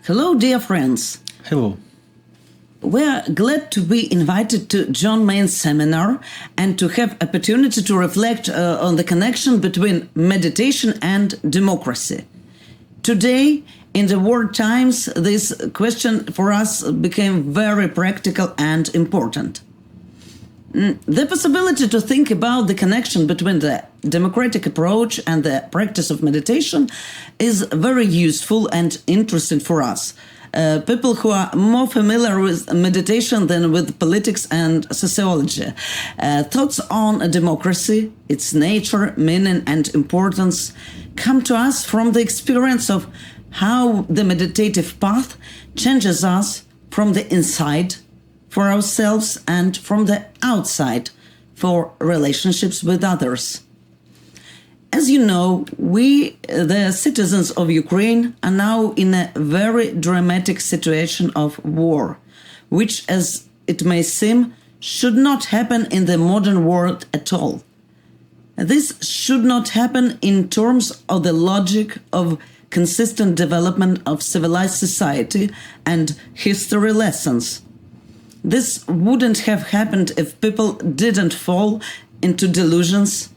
Hello, dear friends. Hello. We are glad to be invited to John Main's seminar and to have opportunity to reflect on the connection between meditation and democracy. Today, in the war times, this question for us became very practical and important. The possibility to think about the connection between the democratic approach and the practice of meditation is very useful and interesting for us. People who are more familiar with meditation than with politics and sociology. Thoughts on a democracy, its nature, meaning and importance come to us from the experience of how the meditative path changes us from the inside for ourselves and from the outside for relationships with others. As you know, we, the citizens of Ukraine, are now in a very dramatic situation of war, which, as it may seem, should not happen in the modern world at all. This should not happen in terms of the logic of consistent development of civilized society and history lessons. This wouldn't have happened if people didn't fall into delusions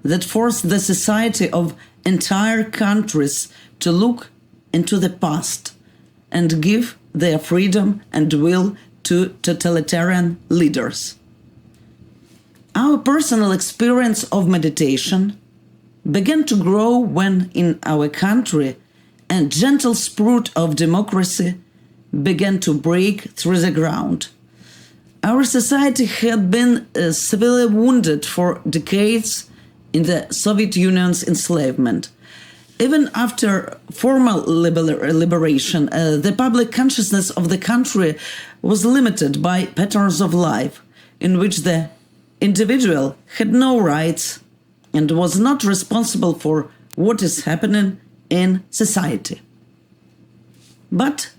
that force the society of entire countries to look into the past and give their freedom and will to totalitarian leaders. Our personal experience of meditation began to grow when in our country a gentle sprout of democracy began to break through the ground. Our society had been severely wounded for decades in the Soviet Union's enslavement. Even after formal liberation, the public consciousness of the country was limited by patterns of life in which the individual had no rights and was not responsible for what is happening in society. But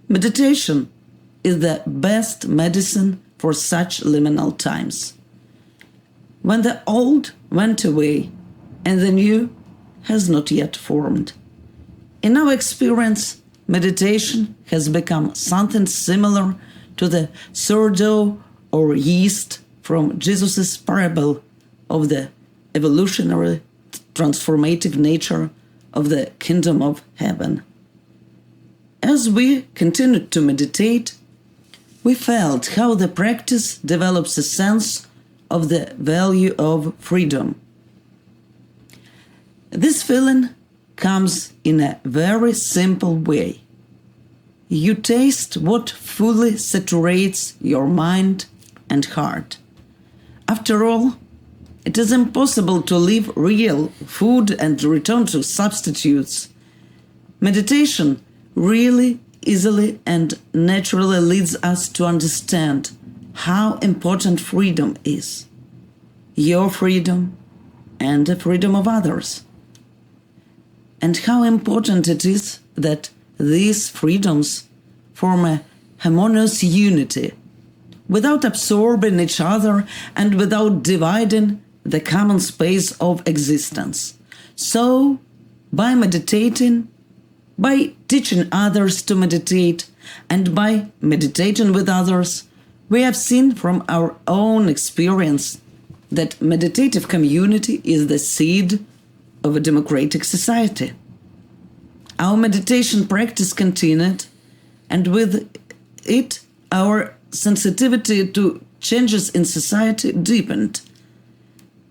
meditation is the best medicine for such liminal times, when the old went away and the new has not yet formed. In our experience, meditation has become something similar to the sourdough or yeast from Jesus' parable of the evolutionary transformative nature of the kingdom of heaven. As we continued to meditate, we felt how the practice develops a sense of the value of freedom. This feeling comes in a very simple way. You taste what fully saturates your mind and heart. After all, it is impossible to leave real food and return to substitutes. Meditation really easily and naturally leads us to understand how important freedom is. Your freedom and the freedom of others. And how important it is that these freedoms form a harmonious unity, without absorbing each other and without dividing the common space of existence. So, by meditating, by teaching others to meditate, and by meditating with others, we have seen from our own experience that meditative community is the seed of a democratic society. Our meditation practice continued, and with it, our sensitivity to changes in society deepened.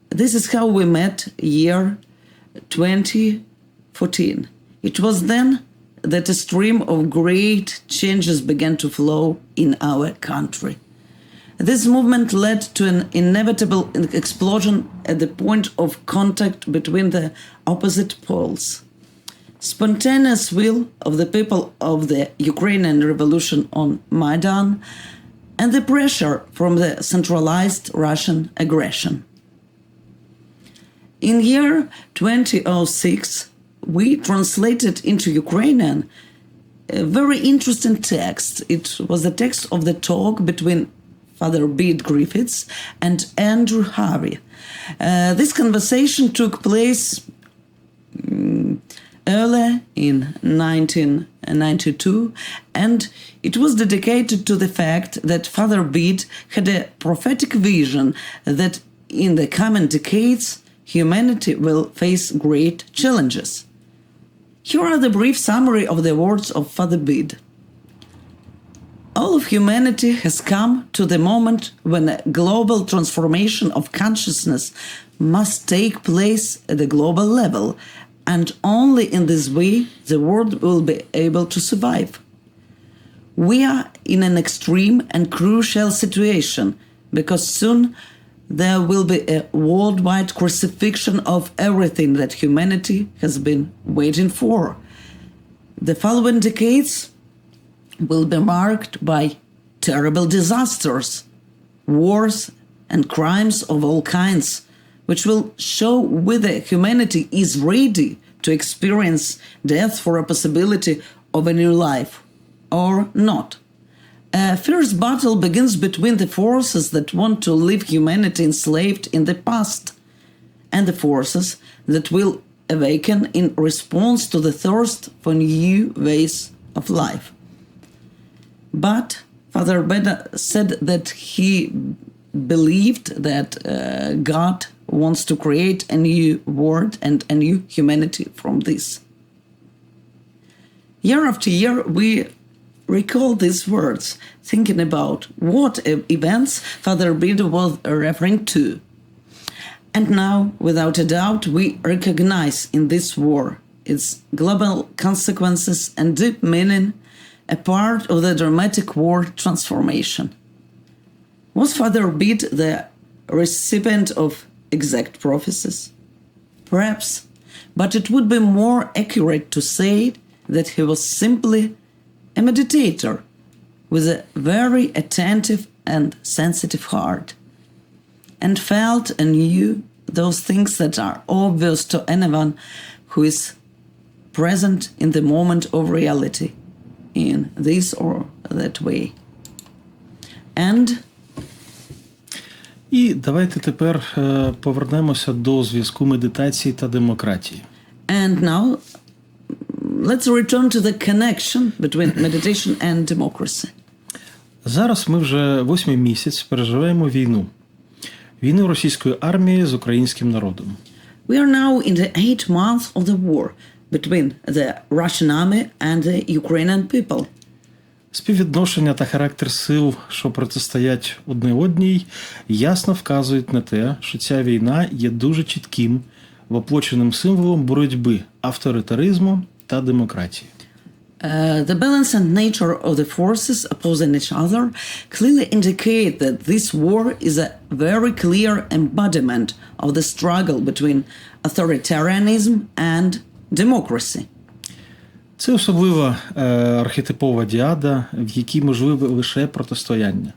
This is how we met year 2014. It was then that a stream of great changes began to flow in our country. This movement led to an inevitable explosion at the point of contact between the opposite poles. Spontaneous will of the people of the Ukrainian revolution on Maidan and the pressure from the centralized Russian aggression. In year 2006, we translated into Ukrainian a very interesting text. It was the text of the talk between Father Bede Griffiths and Andrew Harvey. This conversation took place early in 19 JMS2022, and it was dedicated to the fact that Father Bede had a prophetic vision that in the coming decades humanity will face great challenges. Here are the brief summary of the words of Father Bede. All of humanity has come to the moment when a global transformation of consciousness must take place at the global level, and only in this way the world will be able to survive. We are in an extreme and crucial situation because soon there will be a worldwide crucifixion of everything that humanity has been waiting for. The following decades will be marked by terrible disasters, wars, and crimes of all kinds, which will show whether humanity is ready to experience death for a possibility of a new life or not. A fierce battle begins between the forces that want to leave humanity enslaved in the past and the forces that will awaken in response to the thirst for new ways of life. But Father Bede said that he believed that God wants to create a new world and a new humanity from this. Year after year, we recall these words, thinking about what events Father Bede was referring to. And now, without a doubt, we recognize in this war its global consequences and deep meaning, a part of the dramatic war transformation. Was Father Bede the recipient of exact prophecies? Perhaps, but it would be more accurate to say that he was simply a meditator with a very attentive and sensitive heart, and felt and knew those things that are obvious to anyone who is present in the moment of reality, in this or that way. And І давайте тепер повернемося до зв'язку медитації та демократії. And now let's return to the connection between meditation and democracy. Зараз ми вже 8-й місяць переживаємо війну. Війну російської армії з українським народом. We are now in the 8th month of the war between the Russian army and the Ukrainian people. Співвідношення та характер сил, що протистоять одне одній, ясно вказують на те, що ця війна є дуже чітким, воплоченим символом боротьби авторитаризму та демократії. The balance and nature of the forces opposing each other clearly indicate that this war is a very clear embodiment of the struggle between authoritarianism and democracy. Це особлива архетипова діада, в якій можливе лише протистояння,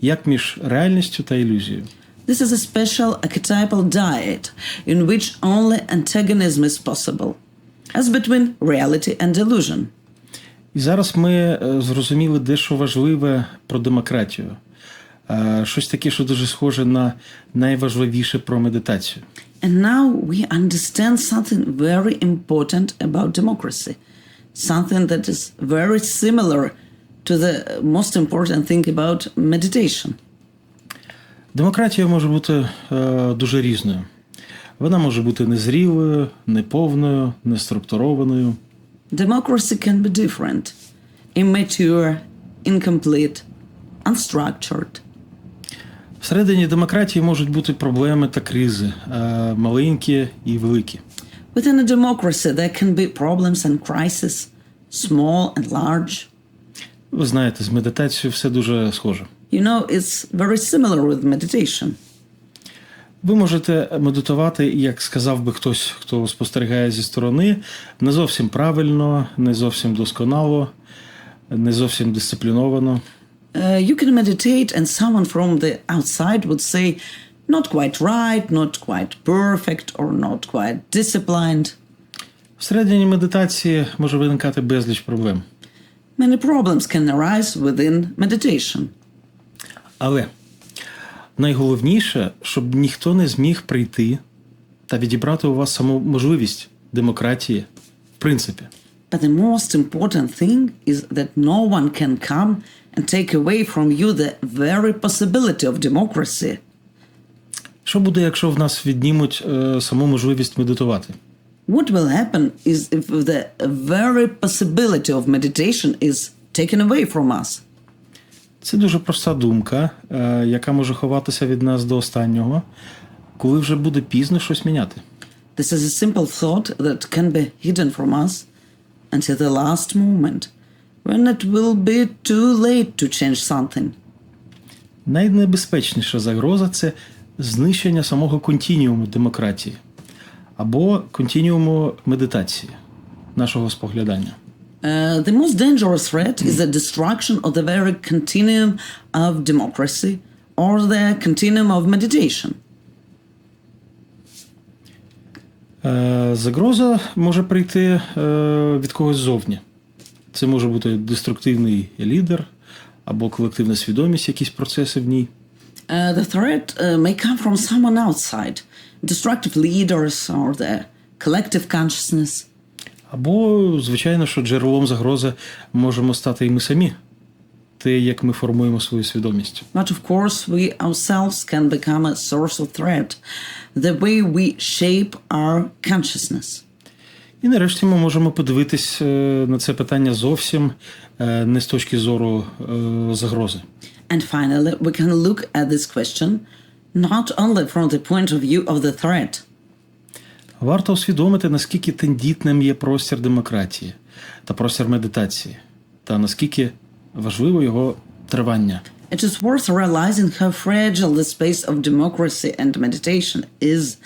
як між реальністю та ілюзією. This is a special archetypal dyad in which only antagonism is possible, as between reality and illusion. І зараз ми зрозуміли дещо важливе про демократію. Щось таке, що дуже схоже на найважливіше про медитацію. And now we understand something very important about democracy. Something that is very similar to the most important thing about meditation. Демократія може бути дуже різною. Вона може бути незрілою, неповною, неструктурованою. Democracy can be different, immature, incomplete, unstructured. Всередині демократії можуть бути проблеми та кризи, маленькі і великі. Within a democracy there can be problems and crises, small and large. Ви знаєте, з медитацією все дуже схоже. You know, it's very similar with meditation. Ви можете медитувати, як сказав би хтось, хто спостерігає зі сторони, не зовсім правильно, не зовсім досконало, не зовсім дисципліновано. You can meditate and someone from the outside would say, not quite right, not quite perfect, or not quite disciplined. Всередині медитації може виникати безліч проблем. Many problems can arise within meditation. Але найголовніше, щоб ніхто не зміг прийти та відібрати у вас саму можливість демократії в принципі. But the most important thing is that no one can come and take away from you the very possibility of democracy. Що буде, якщо в нас віднімуть саму можливість медитувати? What will happen is if the very possibility of meditation is taken away from us. Це дуже проста думка, яка може ховатися від нас до останнього, коли вже буде пізно щось міняти. This is a simple thought that can be hidden from us until the last moment, when it will be too late to change something. Найнебезпечніша загроза – це знищення самого континіуму демократії або континіуму медитації, нашого споглядання. The most dangerous threat is the destruction of the very continuum of democracy or the continuum of meditation. Загроза може прийти від когось ззовні. Це може бути деструктивний лідер або колективна свідомість, якісь процеси в ній. The threat may come from someone outside, destructive leaders or the collective consciousness. Або, звичайно, що джерелом загрози можемо стати і ми самі. Те, як ми формуємо свою свідомість. But of course we ourselves can become a source of threat, the way we shape our consciousness. І нарешті ми можемо подивитись на це питання зовсім не з точки зору загрози. And finally, we can look at this question not only from the point of view of the threat. Варто усвідомити, наскільки тендітним є простір демократії та простір медитації, та наскільки важливо його тривання. It is worth realizing how fragile the space of democracy and meditation is,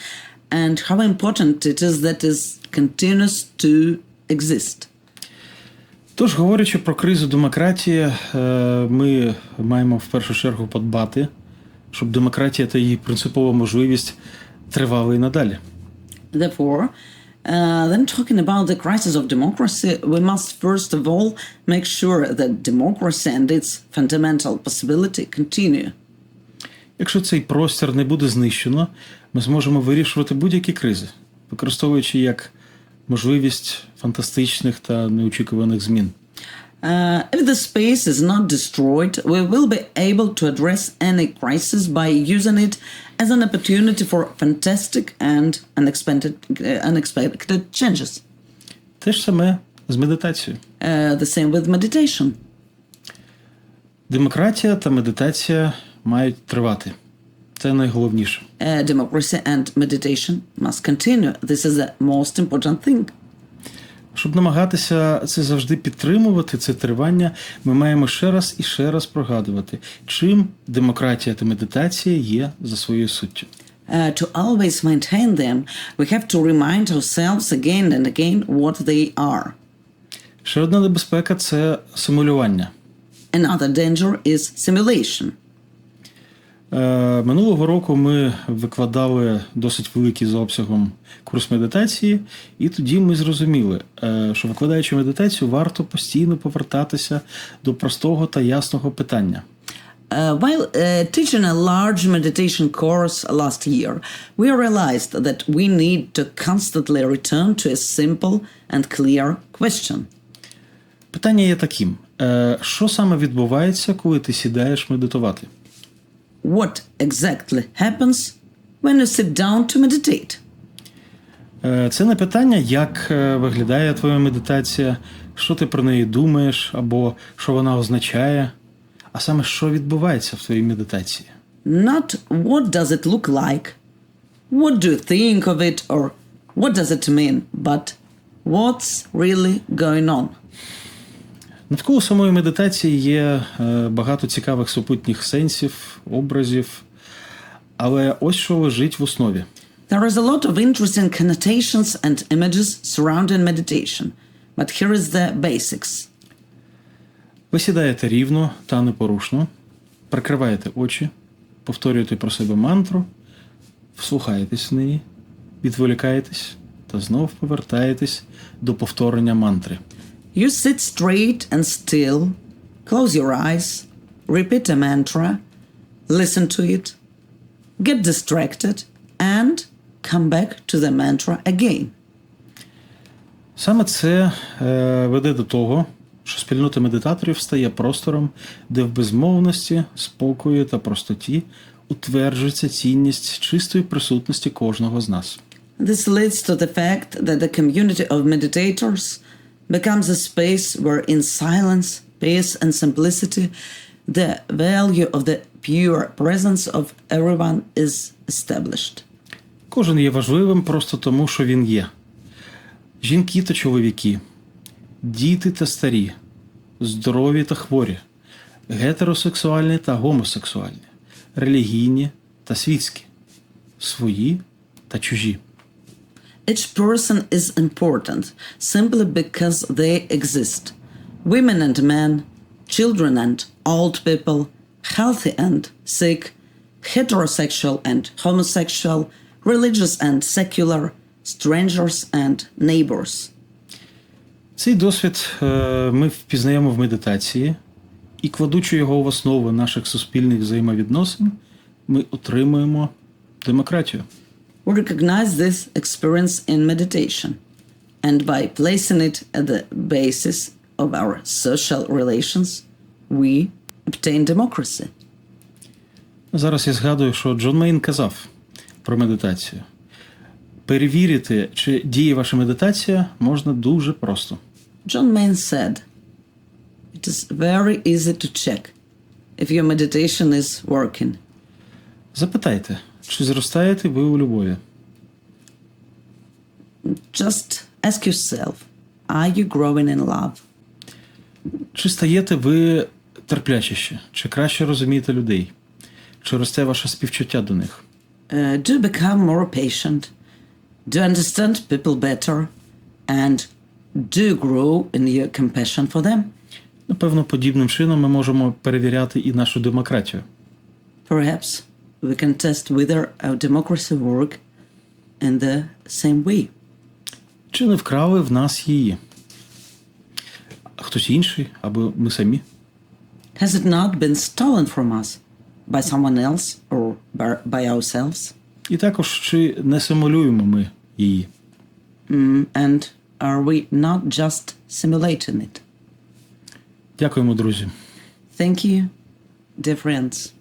and how important it is that it continues to exist. Тож, говорячи про кризу демократії, ми маємо в першу чергу подбати, щоб демократія та її принципова можливість тривали і надалі. Therefore, then talking about the crisis of democracy, we must first of all make sure that democracy and its fundamental possibility continue. Якщо цей простір не буде знищено, ми зможемо вирішувати будь-які кризи, використовуючи як можливість фантастичних та неочікуваних змін. If the space is not destroyed, we will be able to address any crisis by using it as an opportunity for fantastic and unexpected changes. Те ж саме з медитацією. The same with meditation. Демократія та медитація мають тривати. Це найголовніше. Democracy and meditation must continue. This is the most important thing. Щоб намагатися це завжди підтримувати, це тривання, ми маємо ще раз і ще раз пригадувати, чим демократія та медитація є за своєю суттю. To always maintain them, we have to remind ourselves again and again what they are. Ще одна небезпека – це симулювання. Another danger is simulation. Минулого року ми викладали досить великий за обсягом курс медитації, і тоді ми зрозуміли, що викладаючи медитацію, варто постійно повертатися до простого та ясного питання. While teaching a large meditation course last year, we realized that we need to constantly return to a simple and clear question. Питання є таким. Що саме відбувається, коли ти сідаєш медитувати? What exactly happens when you sit down to meditate? Це не питання, як виглядає твоя медитація, що ти про неї думаєш, або що вона означає, а саме, що відбувається в твоїй медитації. Not what does it look like, what do you think of it, or what does it mean, but what's really going on. Навколо самої медитації є багато цікавих супутніх сенсів, образів, але ось що лежить в основі. There is a lot of interesting connotations and images surrounding meditation, but here is the basics. Ви сідаєте рівно та непорушно, прикриваєте очі, повторюєте про себе мантру, вслухаєтесь в неї, відволікаєтесь та знов повертаєтесь до повторення мантри. You sit straight and still, close your eyes, repeat a mantra, listen to it, get distracted, and come back to the mantra again. Саме це веде до того, що спільнота медитаторів стає простором, де в безмовності, спокої та простоті утверджується цінність чистої присутності кожного з нас. This leads to the fact that the community of meditators becomes a space where in silence, peace and simplicity the value of the pure presence of everyone is established. Кожен є важливим просто тому, що він є. Жінки та чоловіки, діти та старі, здорові та хворі, гетеросексуальні та гомосексуальні, релігійні та світські, свої та чужі. Each person is important simply because they exist. Women and men, children and old people, healthy and sick, heterosexual and homosexual, religious and secular, strangers and neighbors. Цей досвід ми впізнаємо в медитації, і кладучи його в основу наших суспільних взаємовідносин, ми отримуємо демократію. We recognize this experience in meditation, and by placing it at the basis of our social relations, we obtain democracy. Зараз я згадую, що Джон Мейн казав про медитацію. Перевірити, чи діє ваша медитація, можна дуже просто. John Main said, "It is very easy to check if your meditation is working. Запитайте, чи зростаєте ви у любові? Just ask yourself, are you growing in love? Чи стаєте ви терплячіші? Чи краще розумієте людей? Чи росте ваше співчуття до них? Do you become more patient? Do you understand people better? And do you grow in your compassion for them? Напевно, подібним чином ми можемо перевіряти і нашу демократію. Perhaps we can test whether our democracy work in the same way. Чи не вкрали в нас її? Хтось інший або ми самі? Has it not been stolen from us by someone else or by ourselves? І також, чи не симулюємо ми її? And are we not just simulating it? Дякуємо, друзі. Thank you, dear friends.